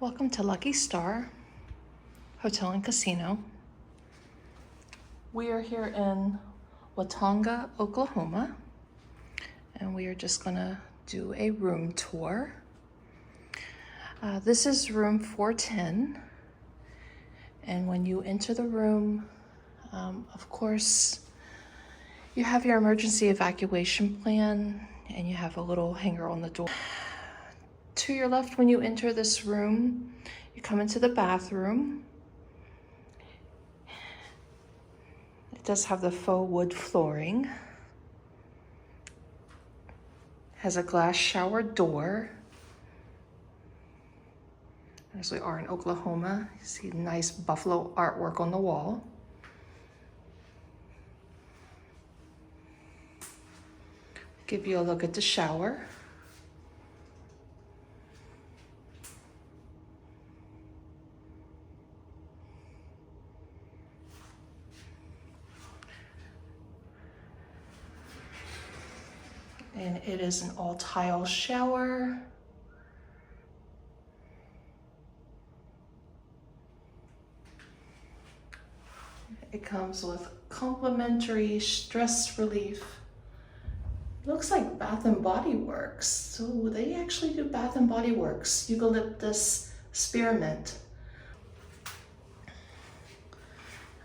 Welcome to Lucky Star Hotel and Casino. We are here in Watonga, Oklahoma, and we are just gonna do a room tour. This is room 410, and when you enter the room, of course, you have your emergency evacuation plan, and you have a little hanger on the door. To your left, when you enter this room, you come into the bathroom. It does have the faux wood flooring. It has a glass shower door. As we are in Oklahoma, you see nice buffalo artwork on the wall. Give you a look at the shower. And it is an all-tile shower. It comes with complimentary stress relief. It looks like Bath and Body Works. So they actually do Bath and Body Works. Eucalyptus spearmint.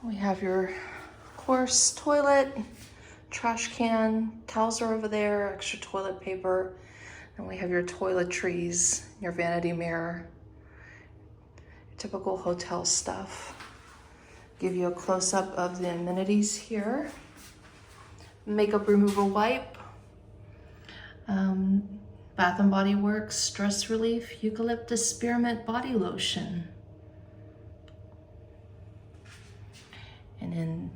We have your, of course, toilet, trash can, towels are over there, extra toilet paper. And we have your toiletries, your vanity mirror, your typical hotel stuff. Give you a close-up of the amenities here. Makeup removal wipe, Bath and Body Works stress relief, eucalyptus spearmint body lotion. And then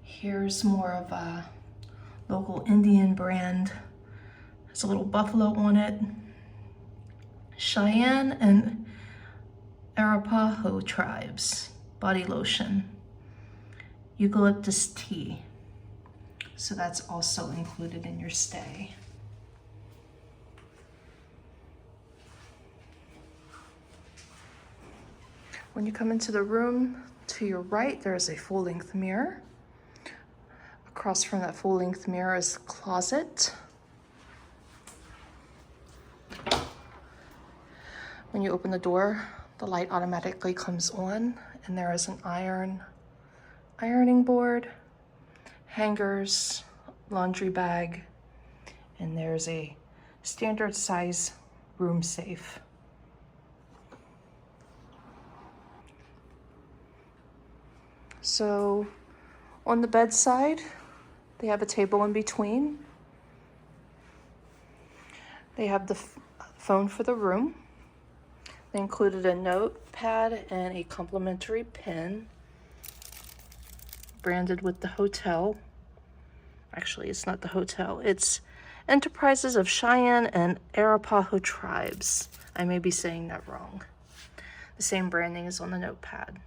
here's more of a local Indian brand. Has a little buffalo on it. Cheyenne and Arapaho tribes body lotion. Eucalyptus tea. So that's also included in your stay. When you come into the room, to your right, there is a full-length mirror. Across from that full-length mirror is the closet. When you open the door, the light automatically comes on, and there is an ironing board, hangers, laundry bag, and there's a standard size room safe. So on the bedside, they have a table in between. They have the phone for the room. They included a notepad and a complimentary pen branded with the hotel. Actually, it's not the hotel. It's Enterprises of Cheyenne and Arapaho tribes. I may be saying that wrong. The same branding is on the notepad.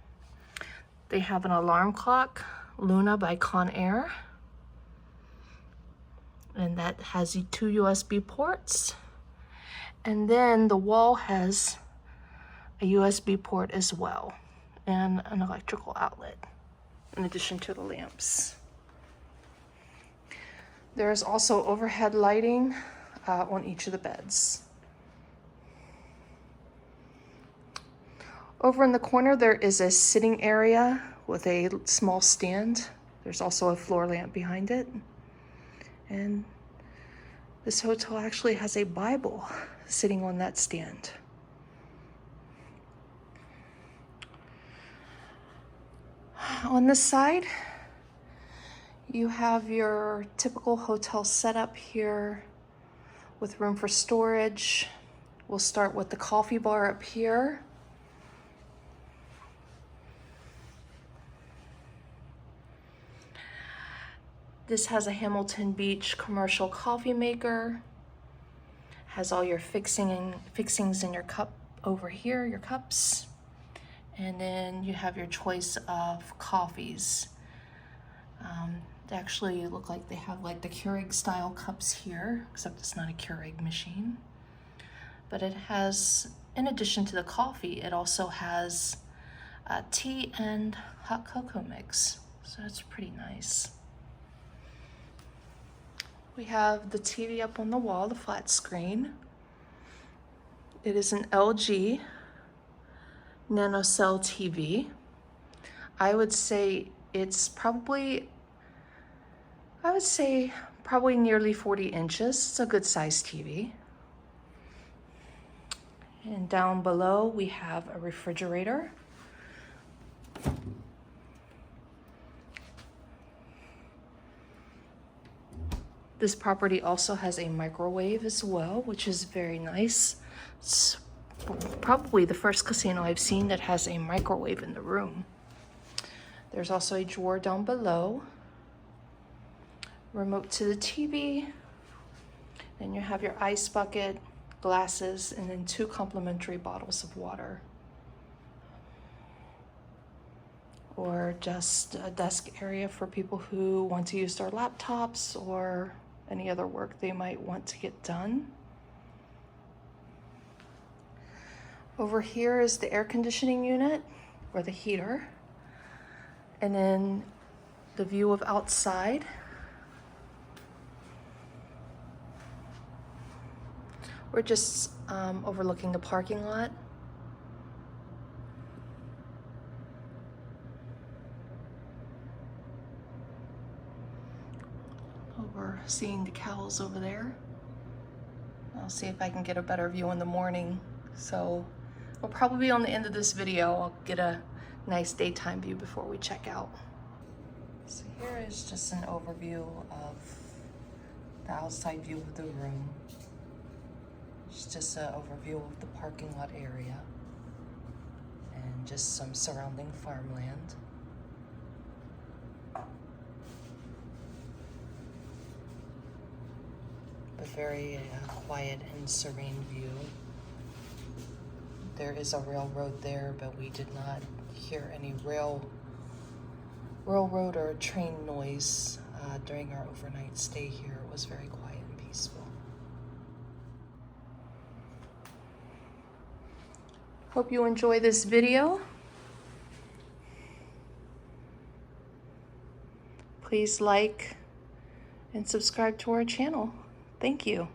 They have an alarm clock, Luna by Conair. And that has 2 USB ports. And then the wall has a USB port as well, and an electrical outlet, in addition to the lamps. There is also overhead lighting on each of the beds. Over in the corner, there is a sitting area with a small stand. There's also a floor lamp behind it. And this hotel actually has a Bible sitting on that stand. On this side, you have your typical hotel setup here with room for storage. We'll start with the coffee bar up here. This has a Hamilton Beach commercial coffee maker. Has all your fixings in your cup over here, your cups. And then you have your choice of coffees. They actually look like they have like the Keurig style cups here, except it's not a Keurig machine. But it has in addition to the coffee, it also has tea and hot cocoa mix. So that's pretty nice. We have the TV up on the wall, the flat screen. It is an LG NanoCell TV. I would say it's probably nearly 40 inches. It's a good size TV. And down below we have a refrigerator. This property also has a microwave as well, which is very nice. It's probably the first casino I've seen that has a microwave in the room. There's also a drawer down below. Remote to the TV. Then you have your ice bucket, glasses, and then 2 complimentary bottles of water. Or just a desk area for people who want to use their laptops or any other work they might want to get done. Over here is the air conditioning unit or the heater. And then the view of outside. We're just overlooking the parking lot. Overseeing the cows over there. I'll see if I can get a better view in the morning. So we'll probably be on the end of this video. I'll get a nice daytime view before we check out. So here is just an overview of the outside view of the room. It's just an overview of the parking lot area and just some surrounding farmland. But very quiet and serene view. There is a railroad there, but we did not hear any railroad or train noise during our overnight stay here. It was very quiet and peaceful. Hope you enjoy this video. Please like and subscribe to our channel. Thank you.